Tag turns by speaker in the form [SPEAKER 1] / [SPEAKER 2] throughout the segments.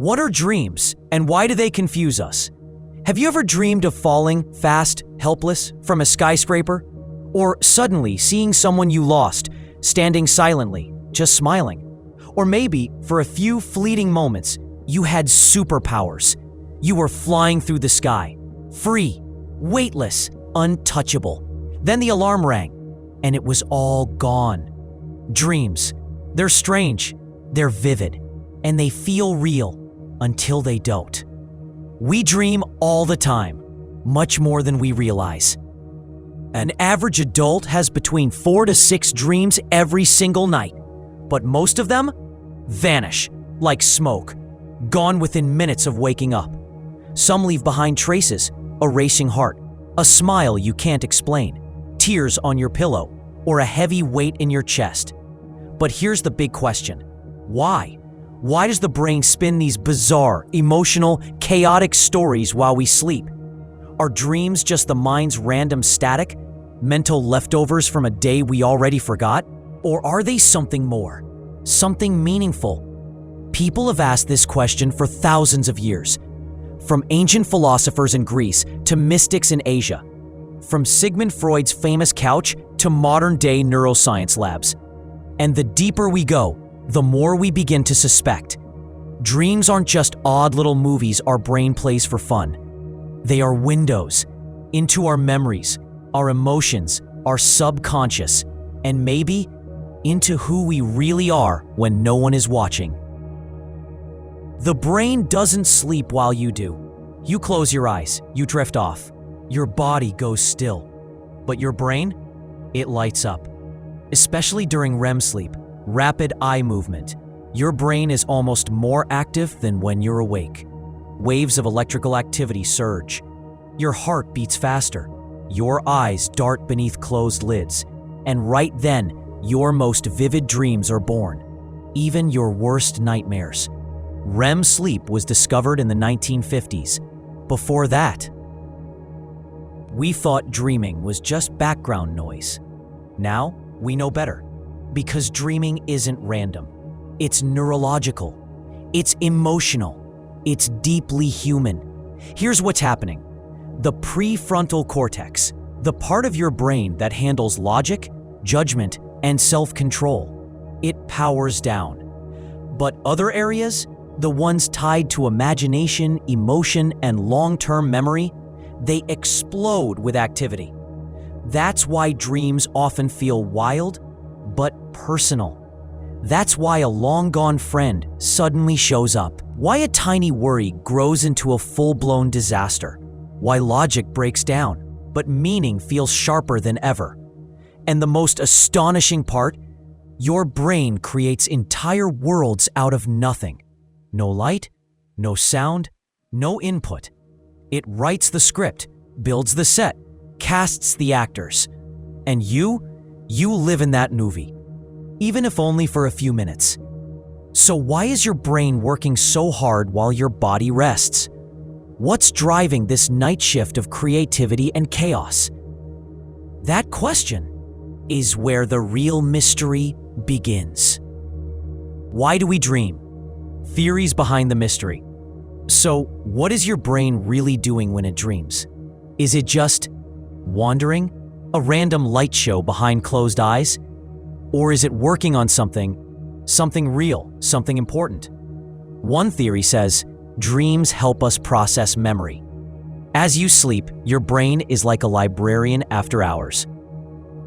[SPEAKER 1] What are dreams, and why do they confuse us? Have you ever dreamed of falling, fast, helpless, from a skyscraper? Or suddenly seeing someone you lost, standing silently, just smiling? Or maybe, for a few fleeting moments, you had superpowers. You were flying through the sky, free, weightless, untouchable. Then the alarm rang, and it was all gone. Dreams. They're strange, they're vivid, and they feel real until they don't. We dream all the time, much more than we realize. An average adult has between 4 to 6 dreams every single night, but most of them vanish like smoke, gone within minutes of waking up. Some leave behind traces, a racing heart, a smile you can't explain, tears on your pillow, or a heavy weight in your chest. But here's the big question. Why? Why does the brain spin these bizarre, emotional, chaotic stories while we sleep? Are dreams just the mind's random static, mental leftovers from a day we already forgot? Or are they something more? Something meaningful? People have asked this question for thousands of years. From ancient philosophers in Greece to mystics in Asia. From Sigmund Freud's famous couch to modern-day neuroscience labs. And the deeper we go, the more we begin to suspect. Dreams aren't just odd little movies our brain plays for fun. They are windows into our memories, our emotions, our subconscious, and maybe into who we really are when no one is watching. The brain doesn't sleep while you do. You close your eyes, you drift off. Your body goes still. But your brain, it lights up. Especially during REM sleep, rapid eye movement. Your brain is almost more active than when you're awake. Waves of electrical activity surge. Your heart beats faster. Your eyes dart beneath closed lids. And right then, your most vivid dreams are born. Even your worst nightmares. REM sleep was discovered in the 1950s. Before that, we thought dreaming was just background noise. Now, we know better. Because dreaming isn't random. It's neurological. It's emotional. It's deeply human. Here's what's happening. The prefrontal cortex, the part of your brain that handles logic, judgment, and self-control, it powers down. But other areas, the ones tied to imagination, emotion, and long-term memory, they explode with activity. That's why dreams often feel wild, but personal. That's why a long-gone friend suddenly shows up. Why a tiny worry grows into a full-blown disaster. Why logic breaks down, but meaning feels sharper than ever. And the most astonishing part, your brain creates entire worlds out of nothing. No light, no sound, no input. It writes the script, builds the set, casts the actors. And you live in that movie, even if only for a few minutes. So why is your brain working so hard while your body rests? What's driving this night shift of creativity and chaos? That question is where the real mystery begins. Why do we dream? Theories behind the mystery. So, what is your brain really doing when it dreams? Is it just wandering? A random light show behind closed eyes? Or is it working on something real, something important? One theory says dreams help us process memory. As you sleep, your brain is like a librarian after hours.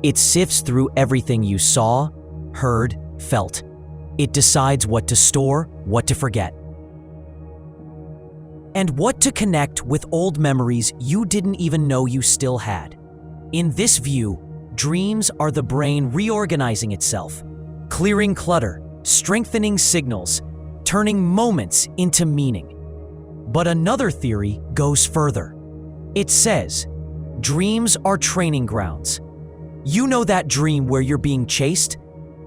[SPEAKER 1] It sifts through everything you saw, heard, felt. It decides what to store, what to forget, and what to connect with old memories you didn't even know you still had. In this view, dreams are the brain reorganizing itself, clearing clutter, strengthening signals, turning moments into meaning. But another theory goes further. It says, dreams are training grounds. You know that dream where you're being chased?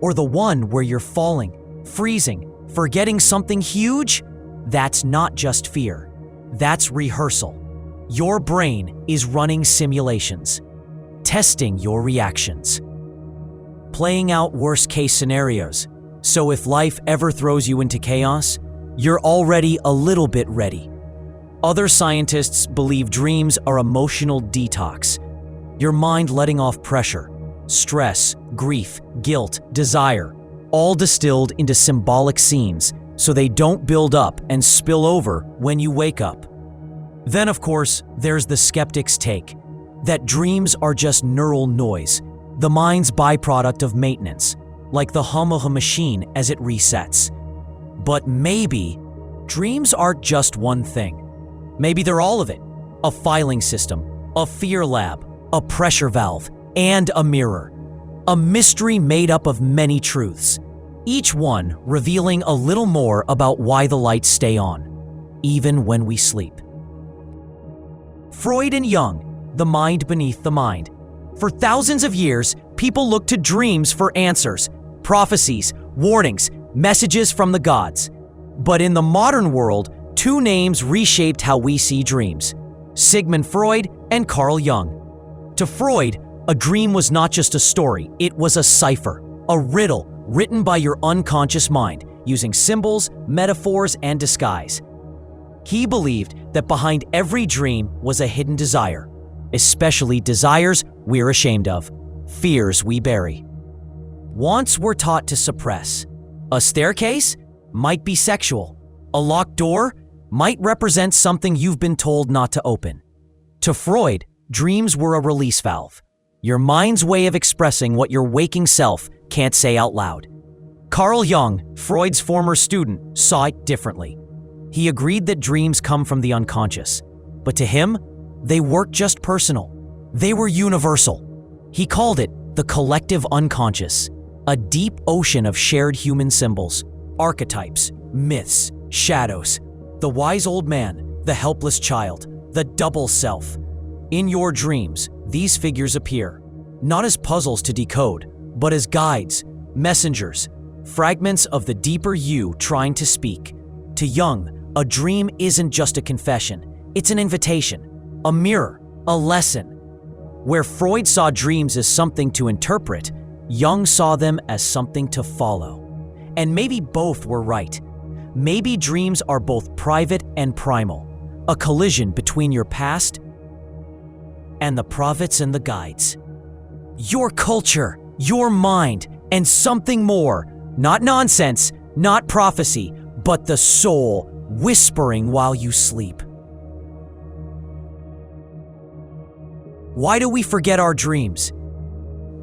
[SPEAKER 1] Or the one where you're falling, freezing, forgetting something huge? That's not just fear. That's rehearsal. Your brain is running simulations, testing your reactions, playing out worst-case scenarios. So if life ever throws you into chaos, you're already a little bit ready. Other scientists believe dreams are emotional detox. Your mind letting off pressure, stress, grief, guilt, desire, all distilled into symbolic scenes so they don't build up and spill over when you wake up. Then, of course, there's the skeptic's take that dreams are just neural noise, the mind's byproduct of maintenance, like the hum of a machine as it resets. But maybe dreams aren't just one thing. Maybe they're all of it: a filing system, a fear lab, a pressure valve, and a mirror. A mystery made up of many truths, each one revealing a little more about why the lights stay on, even when we sleep. Freud and Jung, the mind beneath the mind. For thousands of years, people looked to dreams for answers, prophecies, warnings, messages from the gods. But in the modern world, two names reshaped how we see dreams: Sigmund Freud and Carl Jung. To Freud, a dream was not just a story, it was a cipher, a riddle written by your unconscious mind, using symbols, metaphors, and disguise. He believed that behind every dream was a hidden desire, especially desires we're ashamed of, fears we bury, wants we're taught to suppress. A staircase might be sexual. A locked door might represent something you've been told not to open. To Freud, dreams were a release valve, your mind's way of expressing what your waking self can't say out loud. Carl Jung, Freud's former student, saw it differently. He agreed that dreams come from the unconscious, but to him, they weren't just personal. They were universal. He called it the collective unconscious, a deep ocean of shared human symbols, archetypes, myths, shadows, the wise old man, the helpless child, the double self. In your dreams, these figures appear, not as puzzles to decode, but as guides, messengers, fragments of the deeper you trying to speak. To Jung, a dream isn't just a confession, it's an invitation, a mirror, a lesson. Where Freud saw dreams as something to interpret, Jung saw them as something to follow. And maybe both were right. Maybe dreams are both private and primal, a collision between your past and the prophets and the guides. Your culture, your mind, and something more. Not nonsense, not prophecy, but the soul whispering while you sleep. Why do we forget our dreams?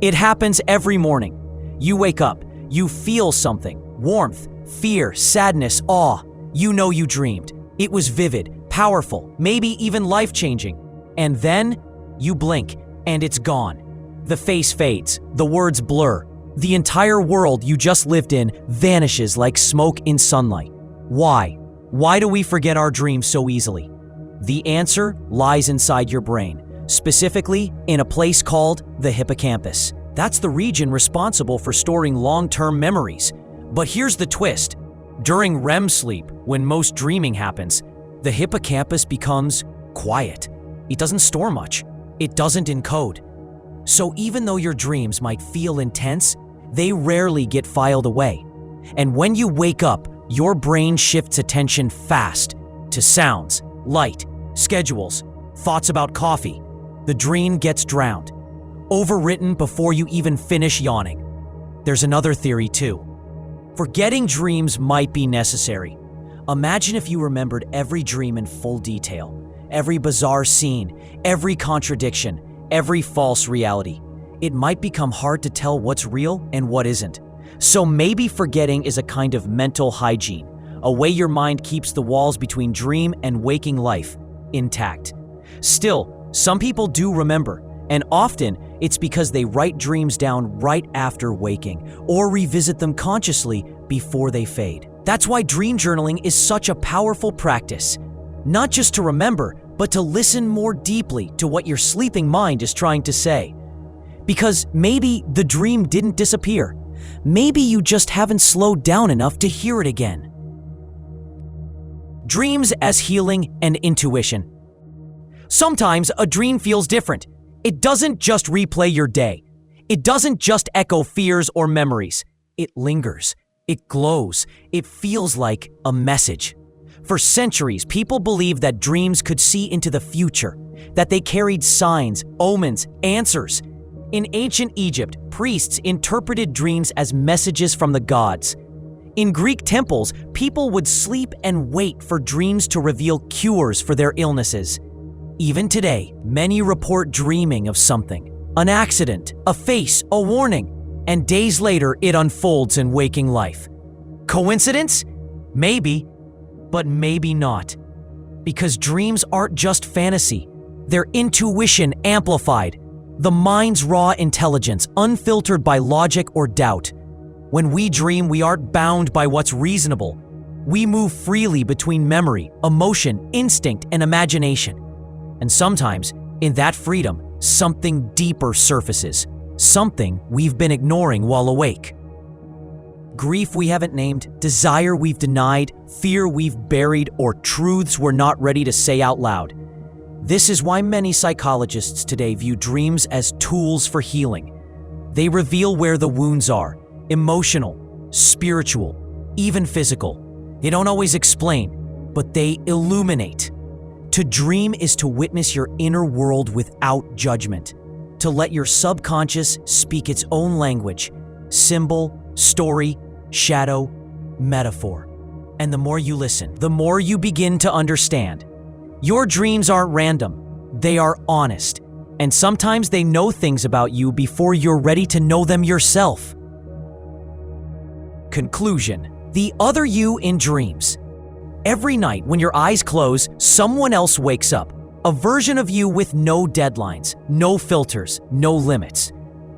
[SPEAKER 1] It happens every morning. You wake up, you feel something, warmth, fear, sadness, awe. You know you dreamed. It was vivid, powerful, maybe even life-changing. And then you blink, and it's gone. The face fades, the words blur. The entire world you just lived in vanishes like smoke in sunlight. Why? Why do we forget our dreams so easily? The answer lies inside your brain, specifically in a place called the hippocampus. That's the region responsible for storing long-term memories. But here's the twist. During REM sleep, when most dreaming happens, the hippocampus becomes quiet. It doesn't store much. It doesn't encode. So even though your dreams might feel intense, they rarely get filed away. And when you wake up, your brain shifts attention fast to sounds, light, schedules, thoughts about coffee. The dream gets drowned, overwritten before you even finish yawning. There's another theory too. Forgetting dreams might be necessary. Imagine if you remembered every dream in full detail, every bizarre scene, every contradiction, every false reality. It might become hard to tell what's real and what isn't. So maybe forgetting is a kind of mental hygiene, a way your mind keeps the walls between dream and waking life intact. Still, some people do remember, and often it's because they write dreams down right after waking or revisit them consciously before they fade. That's why dream journaling is such a powerful practice. Not just to remember, but to listen more deeply to what your sleeping mind is trying to say. Because maybe the dream didn't disappear. Maybe you just haven't slowed down enough to hear it again. Dreams as healing and intuition. Sometimes a dream feels different. It doesn't just replay your day. It doesn't just echo fears or memories. It lingers. It glows. It feels like a message. For centuries, people believed that dreams could see into the future, that they carried signs, omens, answers. In ancient Egypt, priests interpreted dreams as messages from the gods. In Greek temples, people would sleep and wait for dreams to reveal cures for their illnesses. Even today, many report dreaming of something, an accident, a face, a warning, and days later it unfolds in waking life. Coincidence? Maybe, but maybe not. Because dreams aren't just fantasy, they're intuition amplified, the mind's raw intelligence, unfiltered by logic or doubt. When we dream, we aren't bound by what's reasonable. We move freely between memory, emotion, instinct, and imagination. And sometimes, in that freedom, something deeper surfaces, something we've been ignoring while awake. Grief we haven't named, desire we've denied, fear we've buried, or truths we're not ready to say out loud. This is why many psychologists today view dreams as tools for healing. They reveal where the wounds are, emotional, spiritual, even physical. They don't always explain, but they illuminate. To dream is to witness your inner world without judgment, to let your subconscious speak its own language, symbol, story, shadow, metaphor. And the more you listen, the more you begin to understand. Your dreams aren't random, they are honest, and sometimes they know things about you before you're ready to know them yourself. Conclusion: the other you in dreams. Every night when your eyes close, someone else wakes up, a version of you with no deadlines, no filters, no limits.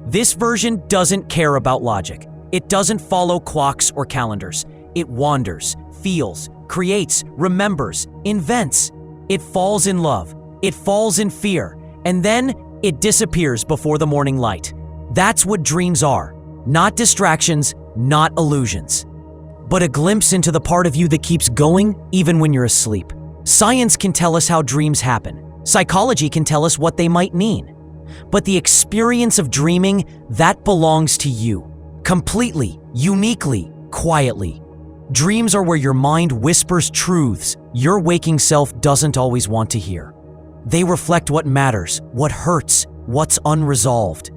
[SPEAKER 1] This version doesn't care about logic. It doesn't follow clocks or calendars. It wanders, feels, creates, remembers, invents. It falls in love, it falls in fear, and then it disappears before the morning light. That's what dreams are. Not distractions, not illusions, but a glimpse into the part of you that keeps going even when you're asleep. Science can tell us how dreams happen. Psychology can tell us what they might mean. But the experience of dreaming, that belongs to you. Completely, uniquely, quietly. Dreams are where your mind whispers truths your waking self doesn't always want to hear. They reflect what matters, what hurts, what's unresolved,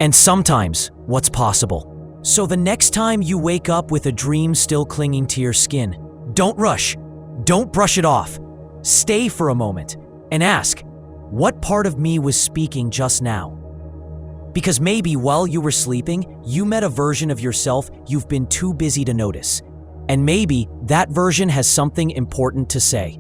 [SPEAKER 1] and sometimes what's possible. So the next time you wake up with a dream still clinging to your skin, don't rush, don't brush it off. Stay for a moment and ask, what part of me was speaking just now? Because maybe while you were sleeping, you met a version of yourself you've been too busy to notice. And maybe that version has something important to say.